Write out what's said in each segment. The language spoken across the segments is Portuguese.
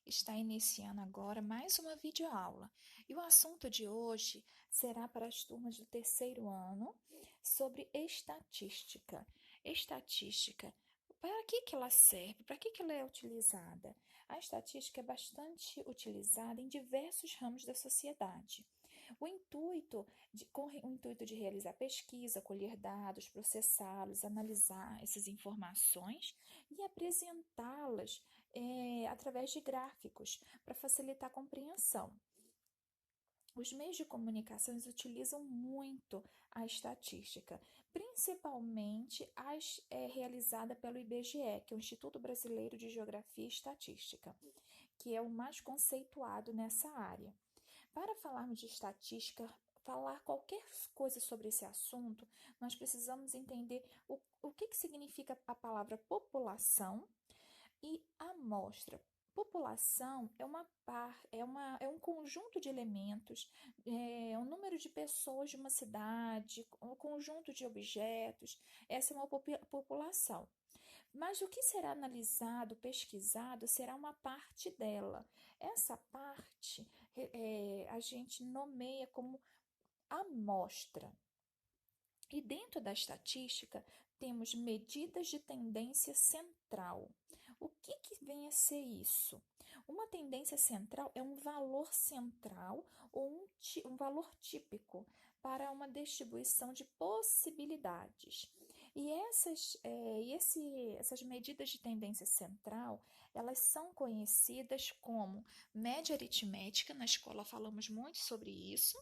Está iniciando agora mais uma videoaula. E o assunto de hoje será para as turmas do terceiro ano sobre estatística. Estatística, para que ela serve? Para que ela é utilizada? A estatística é bastante utilizada em diversos ramos da sociedade. Com o intuito de realizar pesquisa, colher dados, processá-los, analisar essas informações e apresentá-las através de gráficos para facilitar a compreensão. Os meios de comunicação utilizam muito a estatística, principalmente realizada pelo IBGE, que é o Instituto Brasileiro de Geografia e Estatística, que é o mais conceituado nessa área. Para falarmos de estatística, falar qualquer coisa sobre esse assunto, nós precisamos entender o que significa a palavra população e amostra. População é um conjunto de elementos, é um número de pessoas de uma cidade, um conjunto de objetos. Essa é uma população. Mas o que será analisado, pesquisado, será uma parte dela. Essa parte a gente nomeia como amostra. E dentro da estatística, temos medidas de tendência central. O que vem a ser isso? Uma tendência central é um valor central ou um valor típico para uma distribuição de possibilidades. E essas medidas de tendência central, elas são conhecidas como média aritmética, na escola falamos muito sobre isso,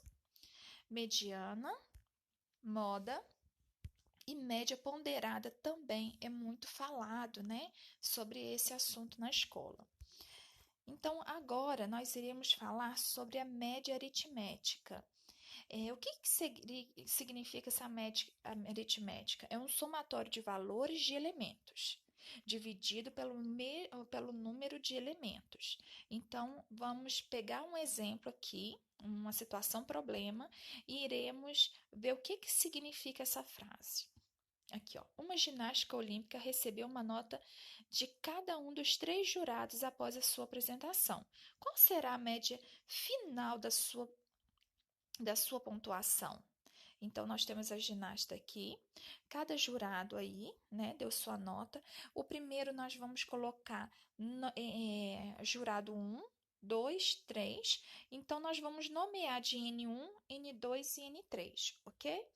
mediana, moda e média ponderada também é muito falado, né, sobre esse assunto na escola. Então, agora nós iremos falar sobre a média aritmética. O que significa essa média aritmética? É um somatório de valores de elementos, dividido pelo número de elementos. Então, vamos pegar um exemplo aqui, uma situação problema, e iremos ver o que significa essa frase. Aqui, ó. Uma ginástica olímpica recebeu uma nota de cada um dos 3 jurados após a sua apresentação. Qual será a média final da sua pontuação? Então, nós temos a ginasta aqui, cada jurado aí, né, deu sua nota. O primeiro nós vamos colocar jurado 1, 2, 3. Então, nós vamos nomear de N1, N2 e N3, ok?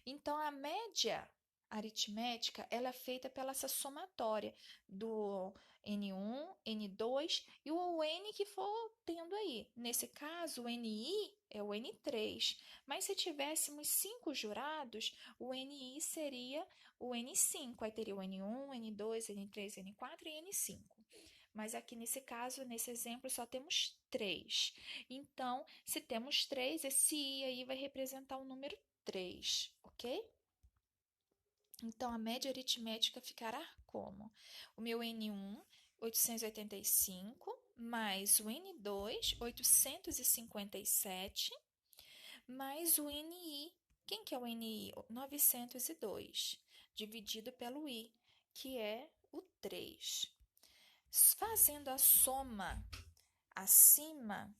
Então, a média aritmética ela é feita pela essa somatória do N1, N2 e o N que for tendo aí. Nesse caso, o NI é o N3, mas se tivéssemos 5 jurados, o NI seria o N5, aí teria o N1, N2, N3, N4 e N5. Mas aqui nesse caso, nesse exemplo, só temos 3. Então, se temos 3, esse I aí vai representar o número 3, ok? Então, a média aritmética ficará como? O meu N1, 885, mais o N2, 857, mais o NI. Quem que é o NI? 902, dividido pelo I, que é o 3. Fazendo a soma acima,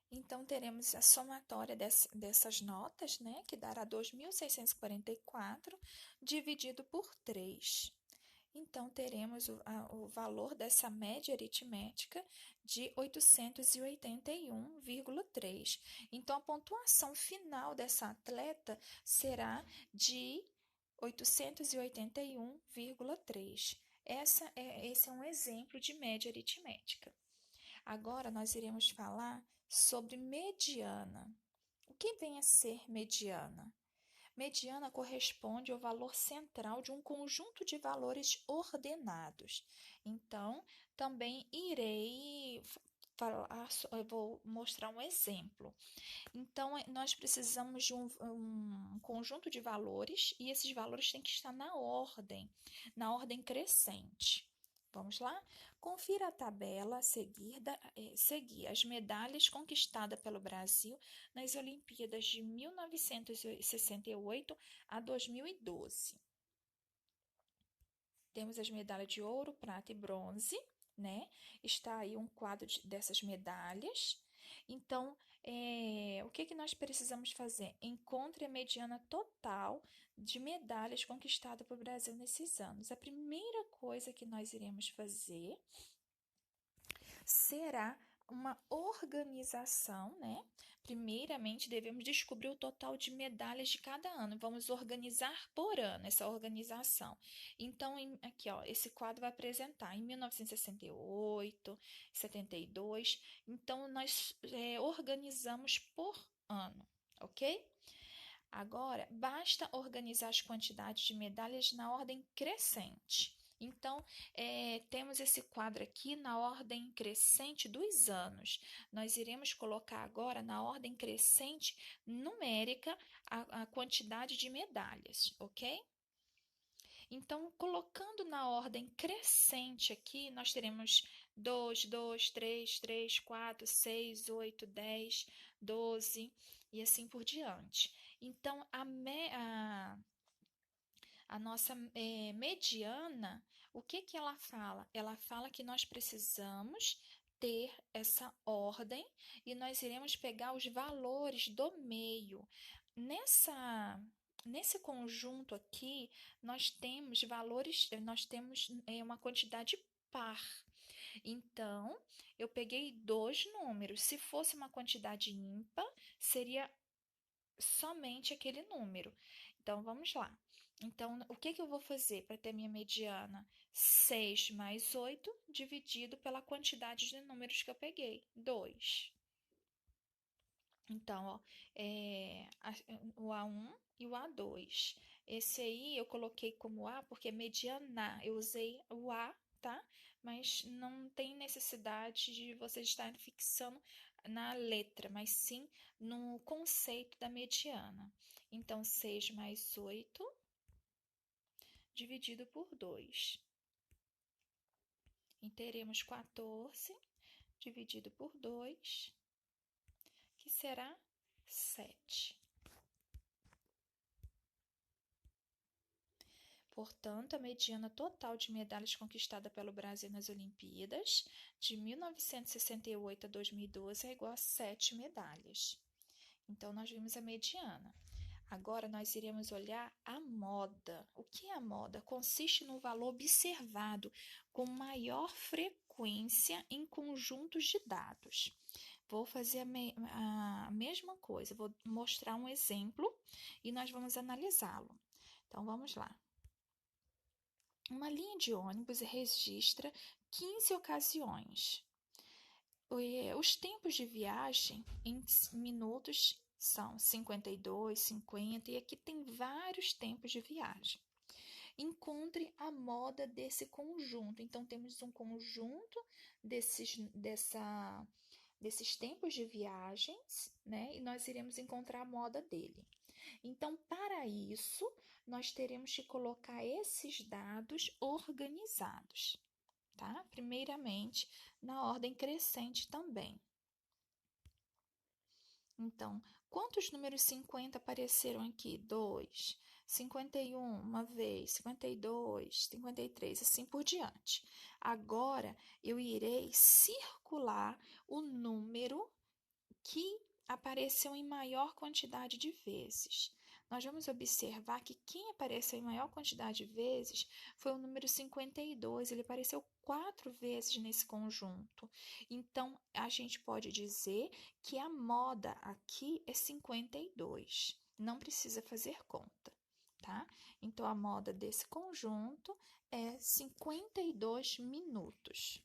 então, teremos a somatória dessas notas, né, que dará 2.644 dividido por 3. Então, teremos o valor dessa média aritmética de 881,3. Então, a pontuação final dessa atleta será de 881,3. Esse é um exemplo de média aritmética. Agora, nós iremos falar sobre mediana. O que vem a ser mediana? Mediana corresponde ao valor central de um conjunto de valores ordenados. Então, também eu vou mostrar um exemplo. Então, nós precisamos de um conjunto de valores e esses valores têm que estar na ordem crescente. Vamos lá? Confira a tabela a seguir as medalhas conquistadas pelo Brasil nas Olimpíadas de 1968 a 2012. Temos as medalhas de ouro, prata e bronze. né? Está aí um quadro dessas medalhas. Então, o que nós precisamos fazer? Encontre a mediana total de medalhas conquistadas pelo Brasil nesses anos. A primeira coisa que nós iremos fazer será uma organização, né? Primeiramente, devemos descobrir o total de medalhas de cada ano. Vamos organizar por ano essa organização. Então, aqui, ó, esse quadro vai apresentar em 1968, 72. Então, nós organizamos por ano, ok? Agora, basta organizar as quantidades de medalhas na ordem crescente. Então, temos esse quadro aqui na ordem crescente dos anos. Nós iremos colocar agora na ordem crescente numérica a quantidade de medalhas, ok? Então, colocando na ordem crescente aqui, nós teremos 2, 2, 3, 3, 4, 6, 8, 10, 12 e assim por diante. Então, a nossa mediana, o que ela fala? Ela fala que nós precisamos ter essa ordem e nós iremos pegar os valores do meio. Nesse conjunto aqui, nós temos valores, nós temos uma quantidade par. Então, eu peguei dois números. Se fosse uma quantidade ímpar, seria somente aquele número. Então, vamos lá. Então, o que eu vou fazer para ter minha mediana? 6 mais 8 dividido pela quantidade de números que eu peguei, 2. Então, ó, o A1 e o A2. Esse aí eu coloquei como A porque é mediana. Eu usei o A, tá? Mas não tem necessidade de vocês estarem fixando na letra, mas sim no conceito da mediana. Então, 6 mais 8 dividido por 2. E teremos 14 dividido por 2, que será 7. Portanto, a mediana total de medalhas conquistada pelo Brasil nas Olimpíadas de 1968 a 2012 é igual a 7 medalhas. Então, nós vimos a mediana. Agora, nós iremos olhar a moda. O que é a moda? Consiste no valor observado com maior frequência em conjuntos de dados. Vou fazer a mesma coisa, vou mostrar um exemplo e nós vamos analisá-lo. Então, vamos lá. Uma linha de ônibus registra 15 ocasiões. Os tempos de viagem em minutos são 52, 50 e aqui tem vários tempos de viagem. Encontre a moda desse conjunto. Então, temos um conjunto desses tempos de viagens, né? E nós iremos encontrar a moda dele. Então, para isso, nós teremos que colocar esses dados organizados, tá? Primeiramente, na ordem crescente também. Então, quantos números 50 apareceram aqui? 2, 51 uma vez, 52, 53, assim por diante. Agora, eu irei circular o número que apareceu em maior quantidade de vezes. Nós vamos observar que quem apareceu em maior quantidade de vezes foi o número 52, ele apareceu 4 vezes nesse conjunto. Então, a gente pode dizer que a moda aqui é 52. Não precisa fazer conta, tá? Então, a moda desse conjunto é 52 minutos.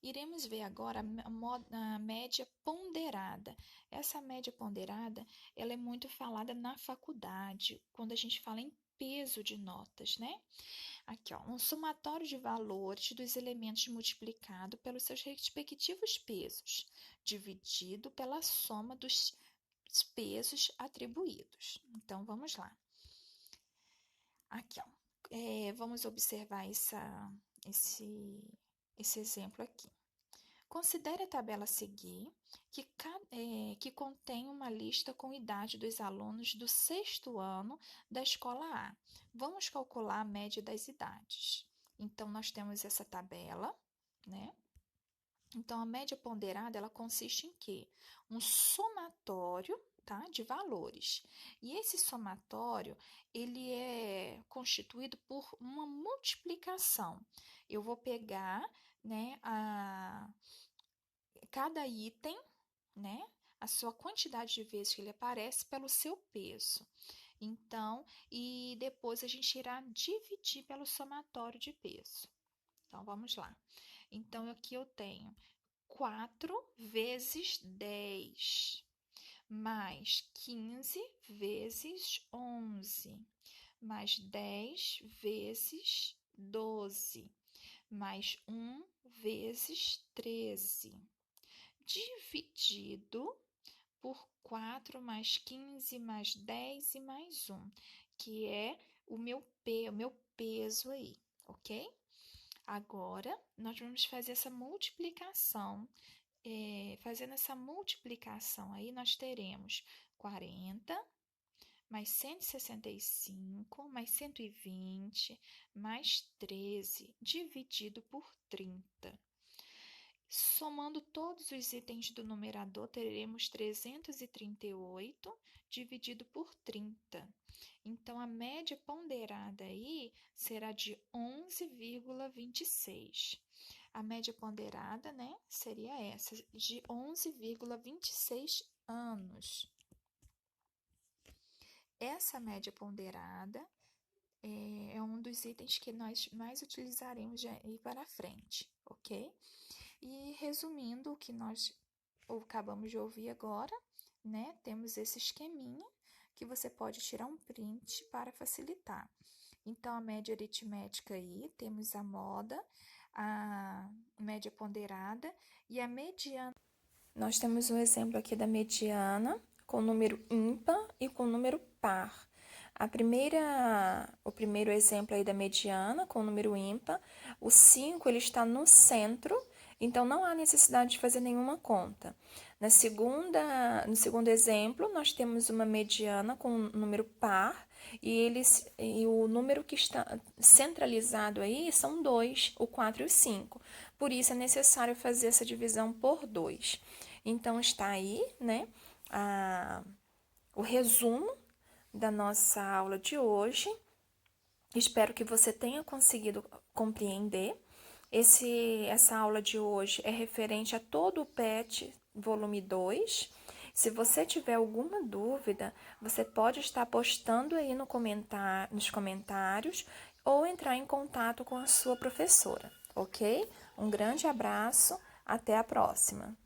Iremos ver agora a média ponderada. Essa média ponderada, ela é muito falada na faculdade, quando a gente fala em peso de notas, né? Aqui, ó, um somatório de valores dos elementos multiplicado pelos seus respectivos pesos, dividido pela soma dos pesos atribuídos. Então, vamos lá. Aqui, ó, vamos observar esse exemplo aqui. Considere a tabela a seguir, que contém uma lista com idade dos alunos do 6º ano da escola A. Vamos calcular a média das idades. Então, nós temos essa tabela, né? Então, a média ponderada, ela consiste em quê? Um somatório, tá, de valores. E esse somatório, ele é constituído por uma multiplicação. Eu vou pegar, né, cada item, né, a sua quantidade de vezes que ele aparece pelo seu peso. Então, e depois a gente irá dividir pelo somatório de peso. Então, vamos lá. Então, aqui eu tenho 4 vezes 10, mais 15 vezes 11, mais 10 vezes 12, mais 1 vezes 13, dividido por 4 mais 15 mais 10 e mais 1, que é o meu peso aí, ok? Agora, nós vamos fazer essa multiplicação. Fazendo essa multiplicação aí, nós teremos 40 mais 165 mais 120 mais 13 dividido por 30. Somando todos os itens do numerador, teremos 338 dividido por 30. Então, a média ponderada aí será de 11,26. A média ponderada, né, seria essa, de 11,26 anos. Essa média ponderada é um dos itens que nós mais utilizaremos aí para frente, ok? E resumindo o que nós acabamos de ouvir agora, né? Temos esse esqueminha que você pode tirar um print para facilitar. Então, a média aritmética aí, temos a moda, a média ponderada e a mediana. Nós temos um exemplo aqui da mediana com número ímpar e com número par. O primeiro exemplo aí da mediana com número ímpar, o 5 ele está no centro, então não há necessidade de fazer nenhuma conta. No segundo exemplo, nós temos uma mediana com número par e o número que está centralizado aí são 2, o 4 e o 5. Por isso é necessário fazer essa divisão por 2. Então, está aí, né, o resumo da nossa aula de hoje. Espero que você tenha conseguido compreender. Essa aula de hoje é referente a todo o PET volume 2. Se você tiver alguma dúvida, você pode estar postando aí nos comentários ou entrar em contato com a sua professora, ok? Um grande abraço, até a próxima!